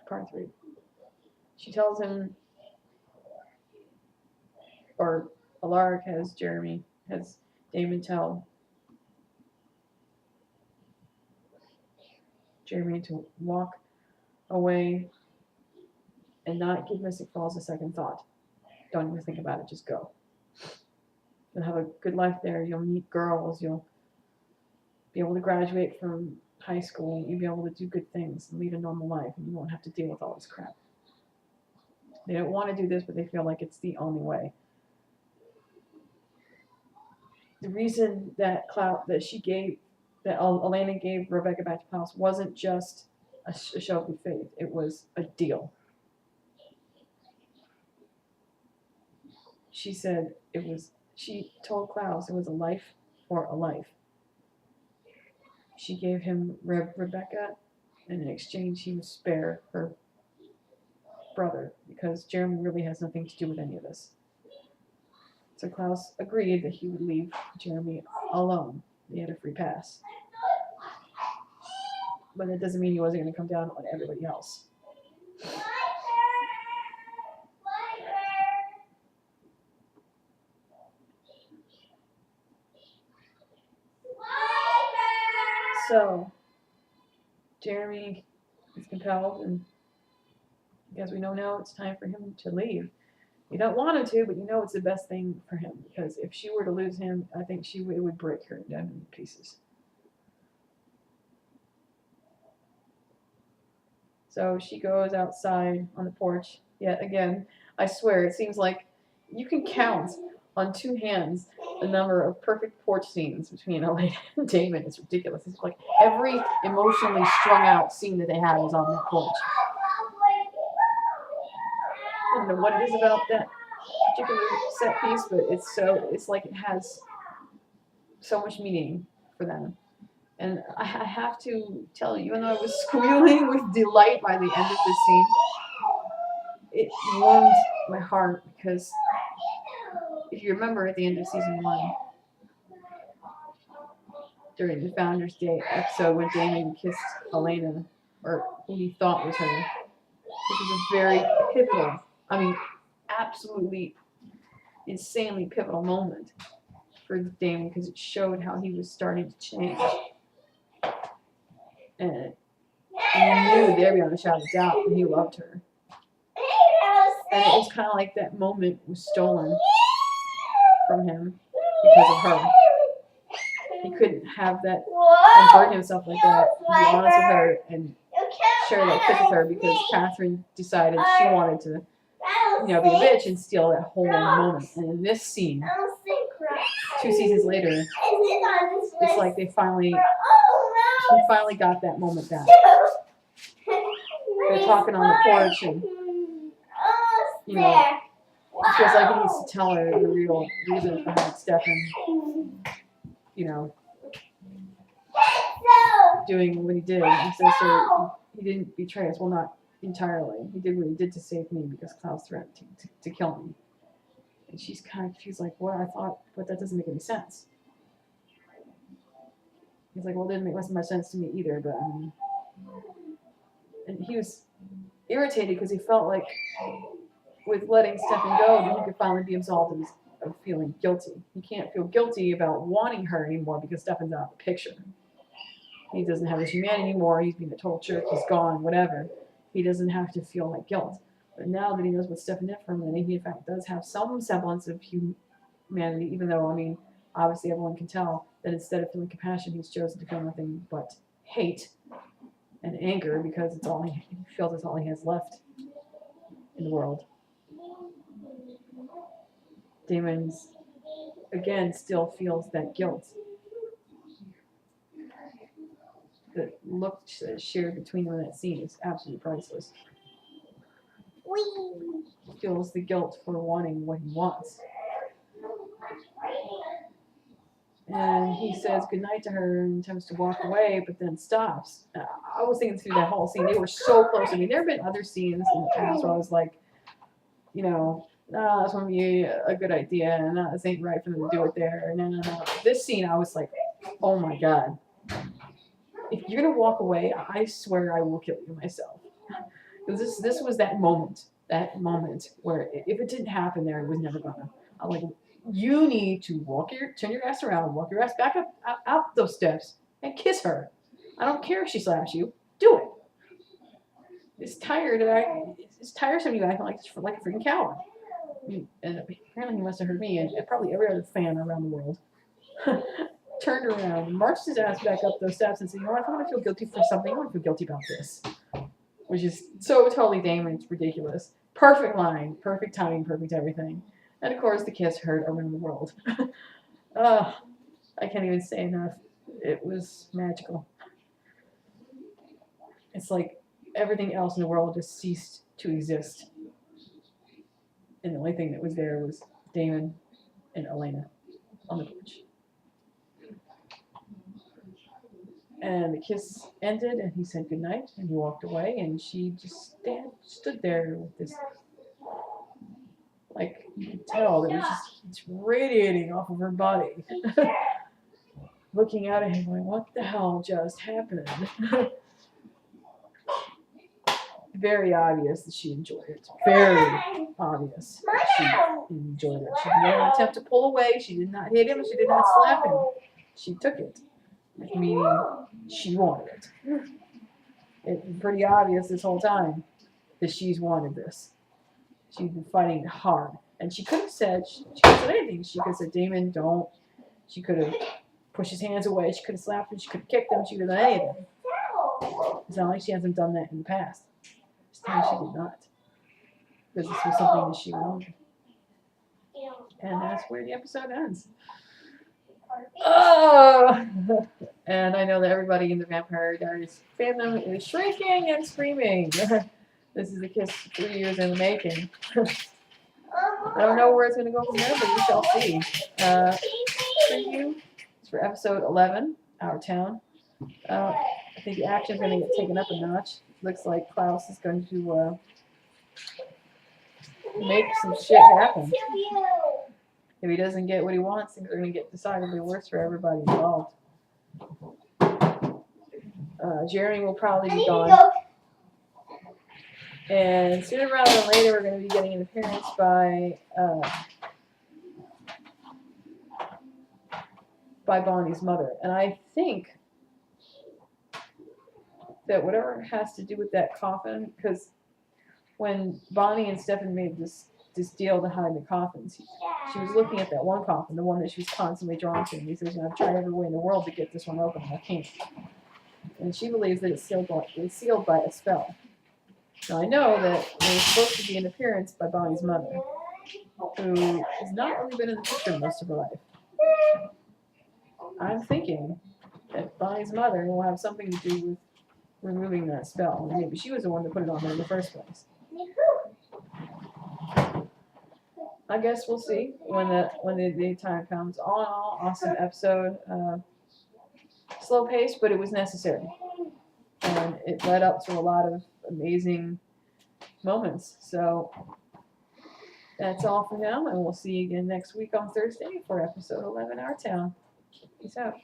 part 3. She tells him, or Alaric has Damon tell Jeremy to walk away and not give Mystic Falls a second thought. Don't even think about it, just go. You'll have a good life there, you'll meet girls, you'll be able to graduate from high school, you'll be able to do good things and lead a normal life, and you won't have to deal with all this crap. They don't want to do this, but they feel like it's the only way. The reason that Elena gave Rebecca back to Klaus wasn't just a show of good faith, it was a deal. She told Klaus it was a life for a life. She gave him Rebecca, and in exchange he would spare her brother, because Jeremy really has nothing to do with any of this. So Klaus agreed that he would leave Jeremy alone. He had a free pass. But that doesn't mean he wasn't going to come down on everybody else. So, Jeremy is compelled, and as we know now, it's time for him to leave. You don't want him to, but you know it's the best thing for him, because if she were to lose him, I think it would break her down in pieces. So she goes outside on the porch. Yet again, I swear, it seems like you can count on 2 hands the number of perfect porch scenes between Elena and Damon. It's ridiculous. It's like every emotionally strung out scene that they had was on that porch. I don't know what it is about that particular set piece, but it's like it has so much meaning for them. And I have to tell you, even though I was squealing with delight by the end of this scene, it warmed my heart, because if you remember at the end of season 1, during the Founders Day episode when Damon kissed Elena, or who he thought was her, which was a very pivotal, absolutely insanely pivotal moment for Damon, because it showed how he was starting to change. And you knew there beyond a shadow of doubt that he loved her. And it was kind of like that moment was stolen from him because of her. He couldn't have that and burden himself like that, be honest with her, and share that kiss with her, because Catherine decided she wanted to, be a bitch and steal that whole moment. And in this scene, 2 seasons later, it's like she finally got that moment back. They're talking on the porch, and he feels like he needs to tell her the real reason behind Stefan, doing what he did. He says he didn't betray us. Well, not entirely. He did what he did to save me, because Klaus threatened to kill me. And she's like, what? But that doesn't make any sense. He's like, well, it didn't make much sense to me either, but and he was irritated because he felt like with letting Stefan go, that he could finally be absolved of feeling guilty. He can't feel guilty about wanting her anymore because Stefan's out of the picture. He doesn't have his humanity anymore. He's being a total jerk. He's gone, whatever. He doesn't have to feel like guilt. But now that he knows what Stefan did for him, he in fact does have some semblance of humanity, even though, obviously everyone can tell that instead of feeling compassion, he's chosen to feel nothing but hate and anger, because he feels it's all he has left in the world. Damon, again, still feels that guilt. The look shared between them in that scene is absolutely priceless. He feels the guilt for wanting what he wants. And he says goodnight to her and attempts to walk away, but then stops. I was thinking through that whole scene, they were so close. There have been other scenes in the past where I was like, this wouldn't be a good idea, and this ain't right for them to do it there. No. This scene, I was like, oh my God. If you're going to walk away, I swear I will kill you myself. Because this was that moment where if it didn't happen there, it was never gonna. I'm like, you need to turn your ass around, walk your ass back up those steps, and kiss her. I don't care if she slaps you. Do it. It's tiresome you acting like a freaking coward. And apparently he must have heard me and probably every other fan around the world. Turned around, marched his ass back up those steps and said, you know what, if I want to feel guilty for something, I want to feel guilty about this. Which is so totally Damon, it's ridiculous. Perfect line, perfect timing, perfect everything. And of course the kiss heard around the world. I can't even say enough. It was magical. It's like everything else in the world just ceased to exist. And the only thing that was there was Damon and Elena on the porch. And the kiss ended, and he said goodnight, and he walked away, and she just stood there with this, like, you could tell that it's radiating off of her body. Looking at him going, what the hell just happened? Very obvious that she enjoyed it. Very obvious that she enjoyed it. She did not attempt to pull away. She did not hit him. She did not slap him. She took it. Meaning she wanted it. It's pretty obvious this whole time that she's wanted this. She's been fighting hard. And she could have said, she could have said anything. She could have said, Damon, don't. She could have pushed his hands away. She could have slapped him. She could have kicked him. She could have done anything. It's not like she hasn't done that in the past. This time she did not. Because this was something that she wanted. And that's where the episode ends. Oh! And I know that everybody in the Vampire Diaries fandom is shrinking and screaming. This is a kiss 3 years in the making. I don't know where it's going to go from there, but we shall see. Preview is for episode 11, Our Town. I think the action's going to get taken up a notch. Looks like Klaus is going to make some shit happen. If he doesn't get what he wants, things are going to get decidedly worse for everybody involved. Jeremy will probably be gone. And sooner rather than later, we're going to be getting an appearance by Bonnie's mother. And I think that whatever has to do with that coffin, because when Bonnie and Stefan made this deal to hide the coffins, she was looking at that one coffin, the one that she was constantly drawn to. And he says, I've tried every way in the world to get this one open, and I can't. And she believes that it's sealed by a spell. Now I know that there's supposed to be an appearance by Bonnie's mother, who has not really been in the picture most of her life. I'm thinking that Bonnie's mother will have something to do with removing that spell. Maybe she was the one that put it on there in the first place. I guess we'll see when the time comes. All in all, awesome episode. Slow paced, but it was necessary. And it led up to a lot of amazing moments. So that's all for now, and we'll see you again next week on Thursday for episode 11, Our Town. Peace out.